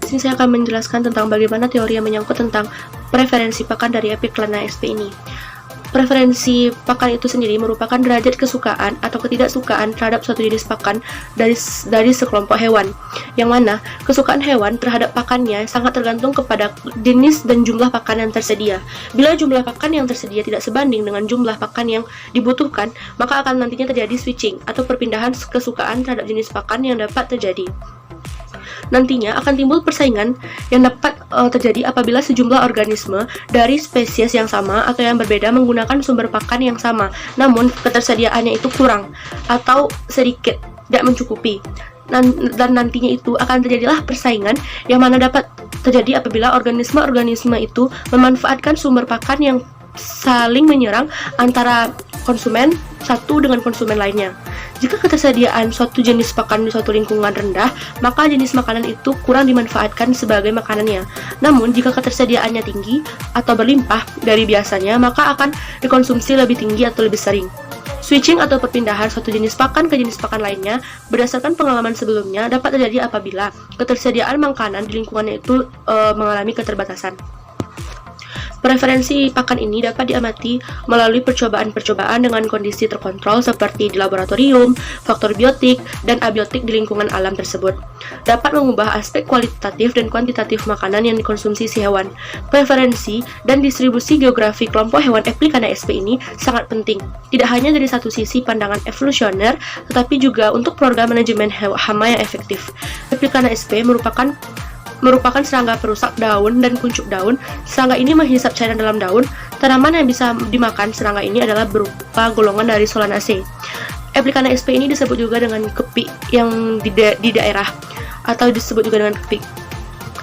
Di sini saya akan menjelaskan tentang bagaimana teori yang menyangkut tentang preferensi pakan dari Epiklana sp ini. Preferensi pakan itu sendiri merupakan derajat kesukaan atau ketidaksukaan terhadap suatu jenis pakan dari sekelompok hewan, yang mana kesukaan hewan terhadap pakannya sangat tergantung kepada jenis dan jumlah pakan yang tersedia. Bila jumlah pakan yang tersedia tidak sebanding dengan jumlah pakan yang dibutuhkan, maka akan nantinya terjadi switching atau perpindahan kesukaan terhadap jenis pakan yang dapat terjadi. Nantinya akan timbul persaingan yang dapat terjadi apabila sejumlah organisme dari spesies yang sama atau yang berbeda menggunakan sumber pakan yang sama, namun ketersediaannya itu kurang atau sedikit, tidak mencukupi. Dan nantinya itu akan terjadilah persaingan yang mana dapat terjadi apabila organisme-organisme itu memanfaatkan sumber pakan yang saling menyerang antara konsumen satu dengan konsumen lainnya. Jika ketersediaan suatu jenis pakan di suatu lingkungan rendah, maka jenis makanan itu kurang dimanfaatkan sebagai makanannya. Namun, jika ketersediaannya tinggi atau berlimpah dari biasanya, maka akan dikonsumsi lebih tinggi atau lebih sering. Switching atau perpindahan suatu jenis pakan ke jenis pakan lainnya berdasarkan pengalaman sebelumnya dapat terjadi apabila ketersediaan makanan di lingkungannya itu mengalami keterbatasan. Preferensi pakan ini dapat diamati melalui percobaan-percobaan dengan kondisi terkontrol seperti di laboratorium, faktor biotik, dan abiotik di lingkungan alam tersebut. Dapat mengubah aspek kualitatif dan kuantitatif makanan yang dikonsumsi si hewan. Preferensi dan distribusi geografi kelompok hewan Epiklana sp ini sangat penting, tidak hanya dari satu sisi pandangan evolusioner, tetapi juga untuk program manajemen hama yang efektif. Epiklana sp merupakan serangga perusak daun dan kuncup daun. Serangga ini menghisap cairan dalam daun. Tanaman yang bisa dimakan serangga ini adalah berupa golongan dari Solanaceae. Epiklana sp ini disebut juga dengan kepik yang di daerah, atau disebut juga dengan kepik.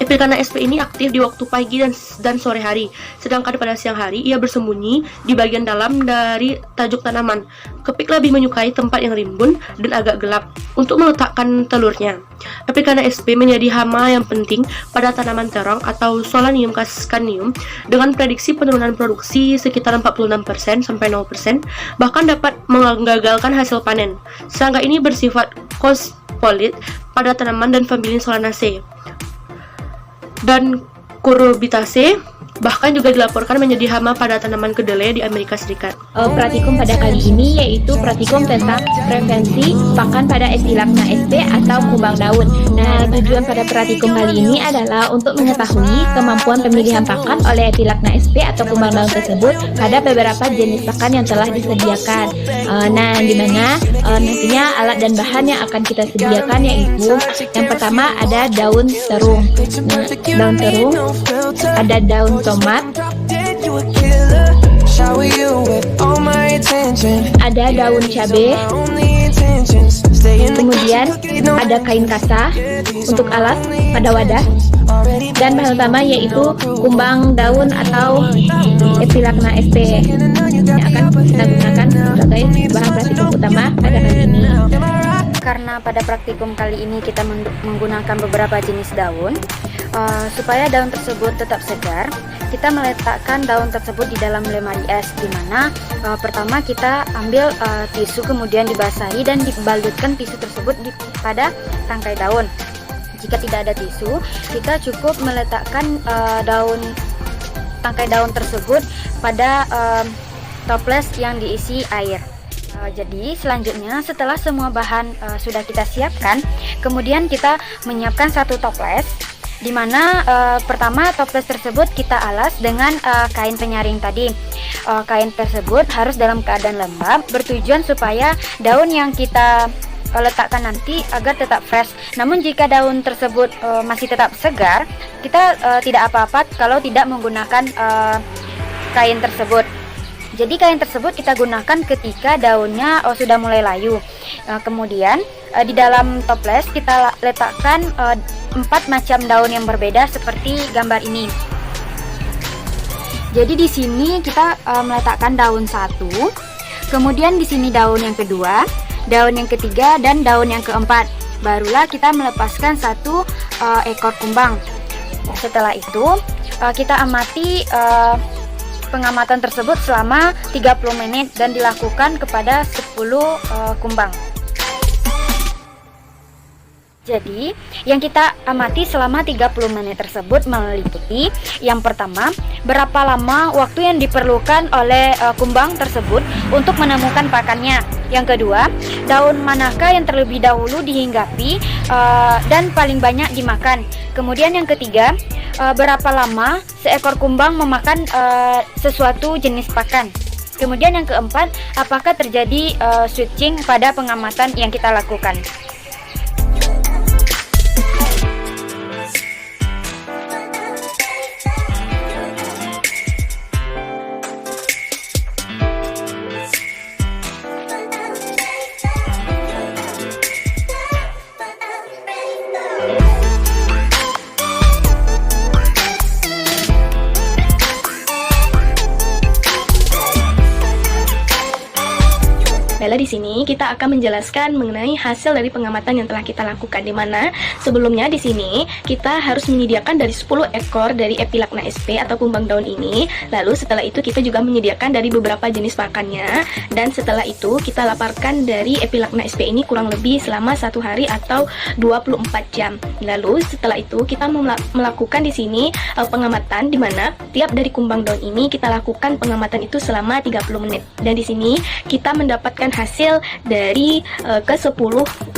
Epiklana sp ini aktif di waktu pagi dan sore hari, sedangkan pada siang hari ia bersembunyi di bagian dalam dari tajuk tanaman. Kepik lebih menyukai tempat yang rimbun dan agak gelap untuk meletakkan telurnya. Epiklana sp menjadi hama yang penting pada tanaman terong atau Solanium cascanium dengan prediksi penurunan produksi sekitar 46% sampai 0%, bahkan dapat menggagalkan hasil panen. Serangga ini bersifat cosmopolite pada tanaman dan famili Solanaceae dan Cucurbitaceae, bahkan juga dilaporkan menjadi hama pada tanaman kedelai di Amerika Serikat. Praktikum pada kali ini yaitu praktikum tentang preferensi pakan pada Epiklana sp atau kumbang daun. Nah, tujuan pada praktikum kali ini adalah untuk mengetahui kemampuan pemilihan pakan oleh Epiklana sp atau kumbang daun tersebut pada beberapa jenis pakan yang telah disediakan. Nah, di mana nantinya alat dan bahan yang akan kita sediakan yaitu yang pertama ada daun terung. Nah, daun terung, ada daun tomat, ada daun cabai, kemudian ada kain kasa untuk alas pada wadah, dan bahan utama yaitu kumbang daun atau Epiklana sp yang akan kita gunakan sebagai bahan praktikum utama pada kali ini. Karena pada praktikum kali ini kita menggunakan beberapa jenis daun, supaya daun tersebut tetap segar, kita meletakkan daun tersebut di dalam lemari es, di mana pertama kita ambil tisu, kemudian dibasahi dan dibalutkan tisu tersebut pada tangkai daun. Jika tidak ada tisu, kita cukup meletakkan tangkai daun tersebut pada toples yang diisi air. Jadi selanjutnya setelah semua bahan sudah kita siapkan, kemudian kita menyiapkan satu toples, di mana pertama toples tersebut kita alas dengan kain penyaring tadi. Kain tersebut harus dalam keadaan lembab, bertujuan supaya daun yang kita letakkan nanti agar tetap fresh. Namun jika daun tersebut masih tetap segar, kita tidak apa-apa kalau tidak menggunakan kain tersebut. Jadi kain tersebut kita gunakan ketika daunnya sudah mulai layu. Kemudian di dalam toples kita letakkan 4 macam daun yang berbeda seperti gambar ini. Jadi di sini kita meletakkan daun 1, kemudian di sini daun yang kedua, daun yang ketiga, dan daun yang keempat. Barulah kita melepaskan 1 ekor kumbang. Setelah itu kita amati pengamatan tersebut selama 30 menit dan dilakukan kepada 10 kumbang. Jadi, yang kita amati selama 30 menit tersebut meliputi yang pertama, berapa lama waktu yang diperlukan oleh kumbang tersebut untuk menemukan pakannya. Yang kedua, daun manakah yang terlebih dahulu dihinggapi dan paling banyak dimakan. Kemudian yang ketiga, berapa lama seekor kumbang memakan sesuatu jenis pakan. Kemudian yang keempat, apakah terjadi switching pada pengamatan yang kita lakukan. Baiklah, di sini kita akan menjelaskan mengenai hasil dari pengamatan yang telah kita lakukan, di mana sebelumnya di sini kita harus menyediakan dari 10 ekor dari Epilacna sp atau kumbang daun ini. Lalu setelah itu kita juga menyediakan dari beberapa jenis pakannya, dan setelah itu kita laparkan dari Epilacna sp ini kurang lebih selama 1 hari atau 24 jam. Lalu setelah itu kita melakukan di sini pengamatan, di mana tiap dari kumbang daun ini kita lakukan pengamatan itu selama 30 menit. Dan di sini kita mendapatkan hasil dari ke-10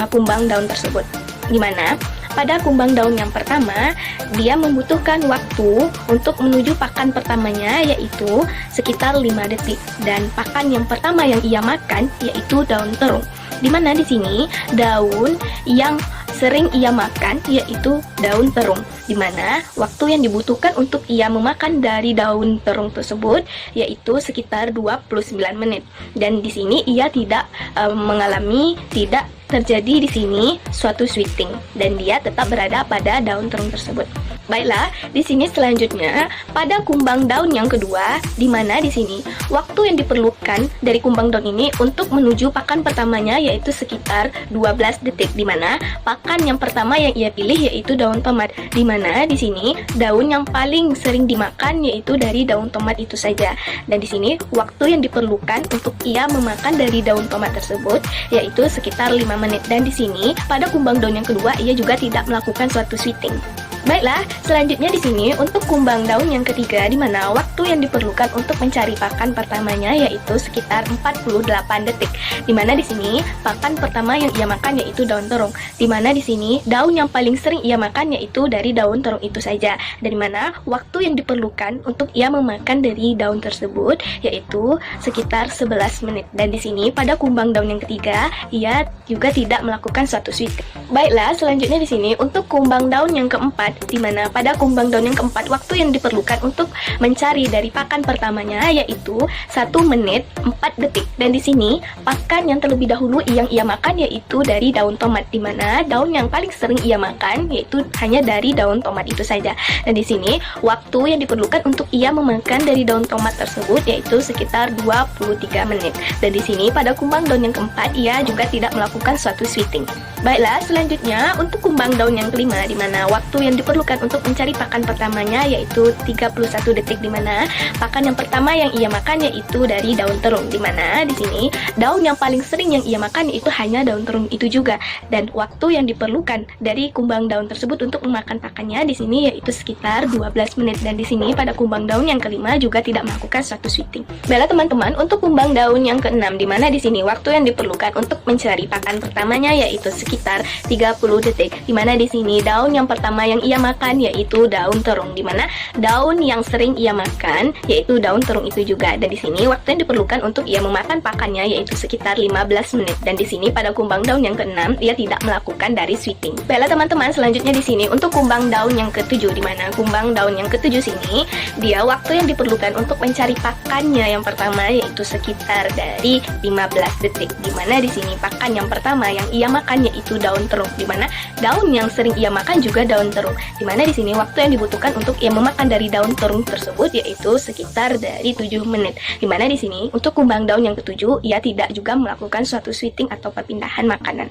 kumbang daun tersebut, di mana pada kumbang daun yang pertama dia membutuhkan waktu untuk menuju pakan pertamanya, yaitu sekitar 5 detik, dan pakan yang pertama yang ia makan yaitu daun terung, di mana di sini daun yang sering ia makan yaitu daun terung, di mana waktu yang dibutuhkan untuk ia memakan dari daun terung tersebut yaitu sekitar 29 menit. Dan di sini ia tidak tidak terjadi di sini suatu switching, dan dia tetap berada pada daun terung tersebut. Baiklah, di sini selanjutnya pada kumbang daun yang kedua, di mana di sini waktu yang diperlukan dari kumbang daun ini untuk menuju pakan pertamanya yaitu sekitar 12 detik, di mana pakan yang pertama yang ia pilih yaitu daun tomat, di mana di sini daun yang paling sering dimakan yaitu dari daun tomat itu saja. Dan di sini waktu yang diperlukan untuk ia memakan dari daun tomat tersebut yaitu sekitar 5 menit. Dan di sini pada kumbang daun yang kedua ia juga tidak melakukan suatu switching. Baiklah, selanjutnya di sini untuk kumbang daun yang ketiga, di mana waktu yang diperlukan untuk mencari pakan pertamanya yaitu sekitar 48 detik. Di mana di sini pakan pertama yang ia makan yaitu daun terung, di mana di sini daun yang paling sering ia makan yaitu dari daun terung itu saja. Dan di mana waktu yang diperlukan untuk ia memakan dari daun tersebut yaitu sekitar 11 menit. Dan di sini pada kumbang daun yang ketiga ia juga tidak melakukan suatu switching. Baiklah, selanjutnya di sini untuk kumbang daun yang keempat, di mana pada kumbang daun yang keempat waktu yang diperlukan untuk mencari dari pakan pertamanya yaitu 1 menit 4 detik. Dan di sini pakan yang terlebih dahulu yang ia makan yaitu dari daun tomat, di mana daun yang paling sering ia makan yaitu hanya dari daun tomat itu saja. Dan di sini waktu yang diperlukan untuk ia memakan dari daun tomat tersebut yaitu sekitar 23 menit. Dan di sini pada kumbang daun yang keempat ia juga tidak melakukan suatu switching. Baiklah, selanjutnya untuk kumbang daun yang kelima, di mana waktu yang diperlukan untuk mencari pakan pertamanya yaitu 31 detik, di mana pakan yang pertama yang ia makan yaitu dari daun terung, di mana di sini daun yang paling sering yang ia makan itu hanya daun terung itu juga. Dan waktu yang diperlukan dari kumbang daun tersebut untuk memakan pakannya di sini yaitu sekitar 12 menit. Dan di sini pada kumbang daun yang kelima juga tidak melakukan suatu switching. Baiklah teman-teman, untuk kumbang daun yang keenam, di mana di sini waktu yang diperlukan untuk mencari pakan pertamanya yaitu sekitar 30 detik, di mana di sini daun yang pertama yang ia makan yaitu daun terung, di mana daun yang sering ia makan yaitu daun terung itu juga. Dan di sini waktu yang diperlukan untuk ia memakan pakannya yaitu sekitar 15 menit. Dan di sini pada kumbang daun yang keenam ia tidak melakukan dari switching. Baiklah teman-teman, selanjutnya di sini untuk kumbang daun yang ketujuh, di mana kumbang daun yang ketujuh sini dia waktu yang diperlukan untuk mencari pakannya yang pertama yaitu sekitar dari 15 detik, di mana di sini pakan yang pertama yang ia makan yaitu daun terung, di mana daun yang sering ia makan juga daun terung, di mana di sini waktu yang dibutuhkan untuk ia memakan dari daun terung tersebut yaitu sekitar dari 7 menit, di mana di sini untuk kumbang daun yang ketujuh ia tidak juga melakukan suatu switching atau perpindahan makanan.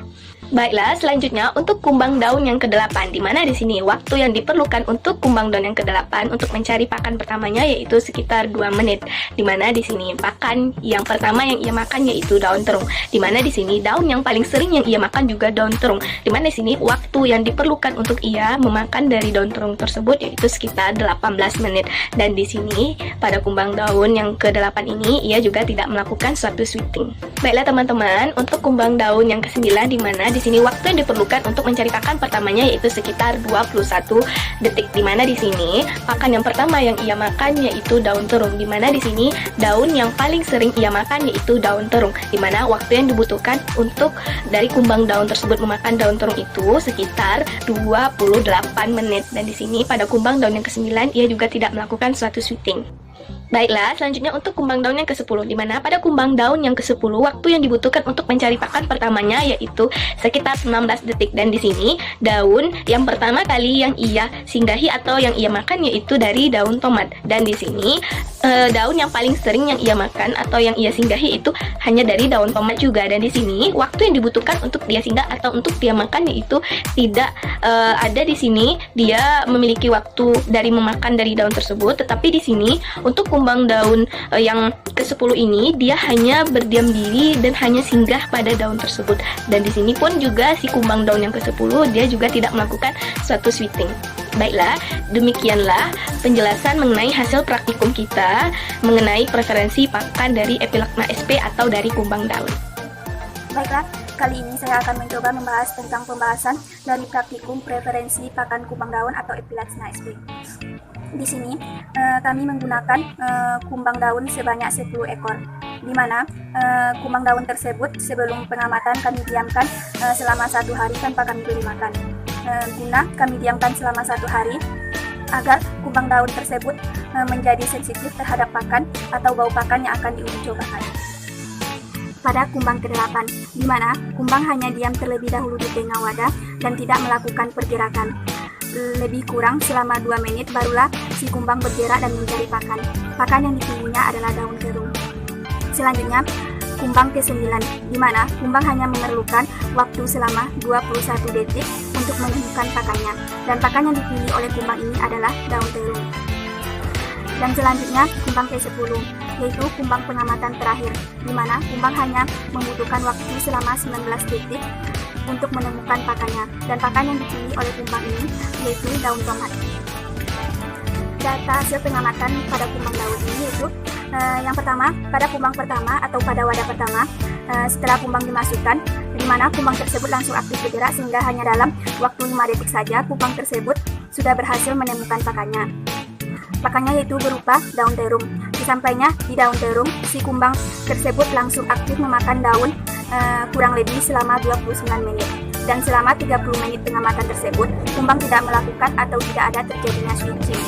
Baiklah, selanjutnya untuk kumbang daun yang ke-8, di mana di sini waktu yang diperlukan untuk kumbang daun yang ke-8 untuk mencari pakan pertamanya yaitu sekitar 2 menit. Di mana di sini pakan yang pertama yang ia makan yaitu daun terung. Di mana di sini daun yang paling sering yang ia makan juga daun terung. Di mana di sini waktu yang diperlukan untuk ia memakan dari daun terung tersebut yaitu sekitar 18 menit. Dan di sini pada kumbang daun yang ke-8 ini ia juga tidak melakukan suatu sweeting. Baiklah teman-teman, untuk kumbang daun yang ke-9 di mana di sini waktu yang diperlukan untuk mencari pakan pertamanya yaitu sekitar 21 detik. Di mana di sini pakan yang pertama yang ia makan yaitu daun terung. Di mana di sini daun yang paling sering ia makan yaitu daun terung. Di mana waktu yang dibutuhkan untuk dari kumbang daun tersebut memakan daun terung itu sekitar 28 menit. Dan di sini pada kumbang daun yang ke-9 ia juga tidak melakukan suatu sweeting. Baiklah, selanjutnya untuk kumbang daun yang ke-10, di mana pada kumbang daun yang ke-10 waktu yang dibutuhkan untuk mencari pakan pertamanya yaitu sekitar 19 detik. Dan di sini daun yang pertama kali yang ia singgahi atau yang ia makan yaitu dari daun tomat. Dan di sini daun yang paling sering yang ia makan atau yang ia singgahi itu hanya dari daun tomat juga. Dan di sini waktu yang dibutuhkan untuk dia singgah atau untuk dia makan yaitu tidak ada di sini dia memiliki waktu dari memakan dari daun tersebut, tetapi di sini untuk kumbang daun yang ke-10 ini dia hanya berdiam diri dan hanya singgah pada daun tersebut. Dan di sini pun juga si kumbang daun yang ke-10 dia juga tidak melakukan suatu sweeting. Baiklah, demikianlah penjelasan mengenai hasil praktikum kita mengenai preferensi pakan dari Epilacna sp atau dari kumbang daun. Baiklah, kali ini saya akan mencoba membahas tentang pembahasan dari praktikum preferensi pakan kumbang daun atau Epilacna sp. Di sini kami menggunakan kumbang daun sebanyak 10 ekor, di mana kumbang daun tersebut sebelum pengamatan kami diamkan selama 1 hari tanpa kami beri makan. Guna kami diamkan selama 1 hari agar kumbang daun tersebut menjadi sensitif terhadap pakan atau bau pakan yang akan diuji cobakan. Pada kumbang ke-8, di mana kumbang hanya diam terlebih dahulu di tengah wadah dan tidak melakukan pergerakan. Lebih kurang selama 2 menit barulah si kumbang bergerak dan mencari pakan. Pakan yang dipilihnya adalah daun terung. Selanjutnya, kumbang ke-9, di mana kumbang hanya memerlukan waktu selama 21 detik untuk menemukan pakannya. Dan pakan yang dipilih oleh kumbang ini adalah daun terung. Dan selanjutnya, kumbang ke-10, yaitu kumbang pengamatan terakhir, di mana kumbang hanya membutuhkan waktu selama 19 detik untuk menemukan pakannya. Dan pakan yang dipilih oleh kumbang ini yaitu daun tomat. Data hasil pengamatan pada kumbang daun ini yaitu yang pertama, pada kumbang pertama atau pada wadah pertama, setelah kumbang dimasukkan, di mana kumbang tersebut langsung aktif bergerak sehingga hanya dalam waktu 5 detik saja kumbang tersebut sudah berhasil menemukan pakannya. Pakannya yaitu berupa daun terung. Sesampainya di daun terung, si kumbang tersebut langsung aktif memakan daun kurang lebih selama 29 menit. Dan selama 30 menit pengamatan tersebut, kumbang tidak melakukan atau tidak ada terjadinya switching.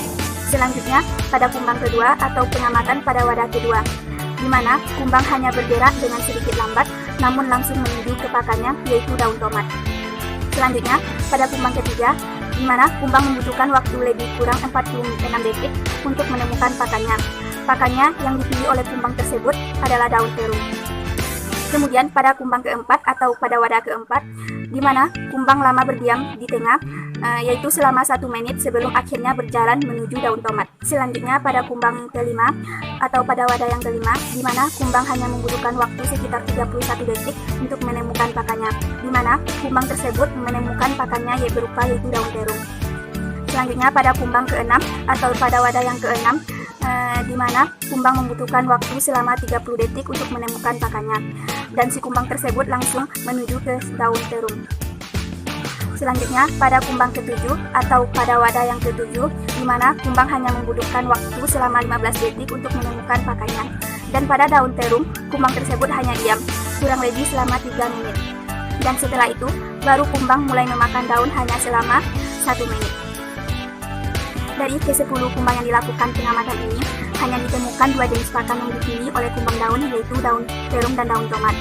Selanjutnya, pada kumbang kedua atau pengamatan pada wadah kedua, di mana kumbang hanya bergerak dengan sedikit lambat, namun langsung menuju ke pakannya, yaitu daun tomat. Selanjutnya, pada kumbang ketiga, di mana kumbang membutuhkan waktu lebih kurang 46 detik untuk menemukan pakannya. Pakannya yang dipilih oleh kumbang tersebut adalah daun terung. Kemudian pada kumbang keempat atau pada wadah keempat, di mana kumbang lama berdiam di tengah, yaitu selama 1 menit sebelum akhirnya berjalan menuju daun tomat. Selanjutnya pada kumbang kelima atau pada wadah yang kelima, di mana kumbang hanya membutuhkan waktu sekitar 31 detik untuk menemukan pakannya, di mana kumbang tersebut menemukan pakannya yaitu daun terung. Selanjutnya pada kumbang keenam atau pada wadah yang keenam, di mana kumbang membutuhkan waktu selama 30 detik untuk menemukan pakannya, dan si kumbang tersebut langsung menuju ke daun terung. Selanjutnya pada kumbang ke-7 atau pada wadah yang ke-7, di mana kumbang hanya membutuhkan waktu selama 15 detik untuk menemukan pakannya, dan pada daun terung kumbang tersebut hanya diam kurang lebih selama 3 menit. Dan setelah itu baru kumbang mulai memakan daun hanya selama 1 menit. Dari ke-10 kumbang yang dilakukan pengamatan ini, hanya ditemukan 2 jenis pakan yang dipilih oleh kumbang daun, yaitu daun terung dan daun tomat.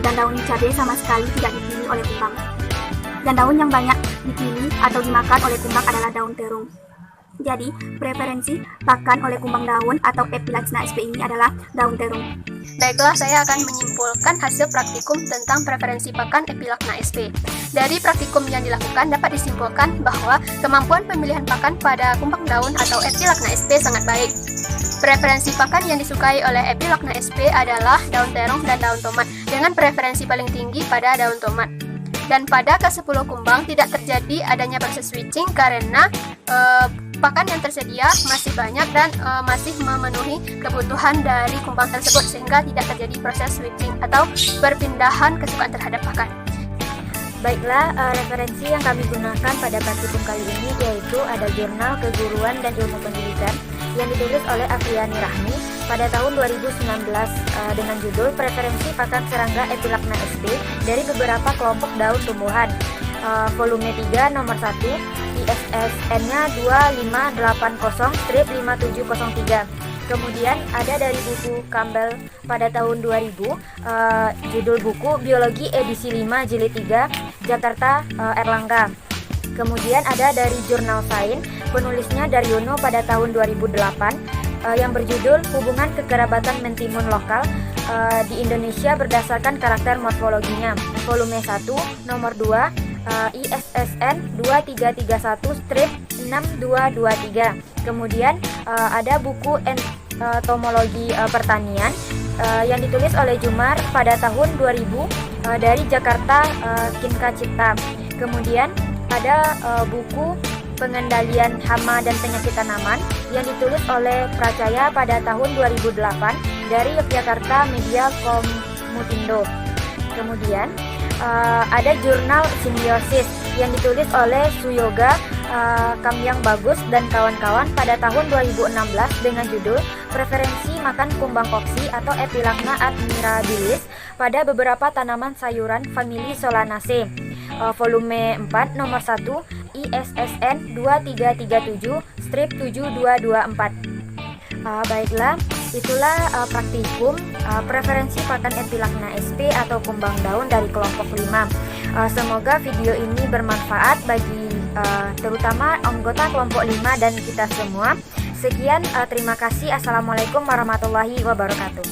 Dan daun cabai sama sekali tidak dipilih oleh kumbang. Dan daun yang banyak dipilih atau dimakan oleh kumbang adalah daun terung. Jadi, preferensi pakan oleh kumbang daun atau Epilaxna sp ini adalah daun terung. Baiklah, saya akan menyimpulkan hasil praktikum tentang preferensi pakan Epilaxna sp. Dari praktikum yang dilakukan dapat disimpulkan bahwa kemampuan pemilihan pakan pada kumbang daun atau Epilaxna sp sangat baik. Preferensi pakan yang disukai oleh Epilaxna sp adalah daun terong dan daun tomat, dengan preferensi paling tinggi pada daun tomat. Dan pada ke-10 kumbang tidak terjadi adanya proses switching karena pakan yang tersedia masih banyak dan masih memenuhi kebutuhan dari kumbang tersebut, sehingga tidak terjadi proses switching atau perpindahan kesukaan terhadap pakan. Baiklah, referensi yang kami gunakan pada praktikum kali ini yaitu ada Jurnal Keguruan dan Ilmu Pendidikan yang ditulis oleh Afriani Rahmi pada tahun 2019 dengan judul Preferensi Pakan Serangga Epilaxna sp dari beberapa kelompok daun tumbuhan. Volume 3 nomor 1, ISSN-nya 2580/5703. Kemudian ada dari buku Campbell pada tahun 2000, judul buku Biologi edisi 5 jilid 3, Jakarta, Erlangga. Kemudian ada dari Jurnal Sains, penulisnya Daryono pada tahun 2008, yang berjudul Hubungan Kekerabatan Mentimun Lokal di Indonesia berdasarkan karakter morfologinya. Volume 1 nomor 2, ISSN 2331/6223. Kemudian ada buku Entomologi Pertanian yang ditulis oleh Jumar pada tahun 2000 dari Jakarta, Kinka Cipta. Kemudian ada buku Pengendalian Hama dan Penyakit Tanaman yang ditulis oleh Pracaya pada tahun 2008 dari Yogyakarta Media Komutindo. Kemudian ada Jurnal Simbiosis yang ditulis oleh Suyoga Kamyang Bagus dan kawan-kawan pada tahun 2016 dengan judul Preferensi Makan Kumbang Koksi atau Epilaxna admirabilis pada beberapa tanaman sayuran famili Solanaceae. Volume 4 nomor 1, ISSN 2337/7224. Baiklah, itulah praktikum preferensi pakan Epilaxna sp atau kumbang daun dari kelompok 5. Semoga video ini bermanfaat bagi terutama anggota kelompok 5 dan kita semua. Sekian, terima kasih. Assalamualaikum warahmatullahi wabarakatuh.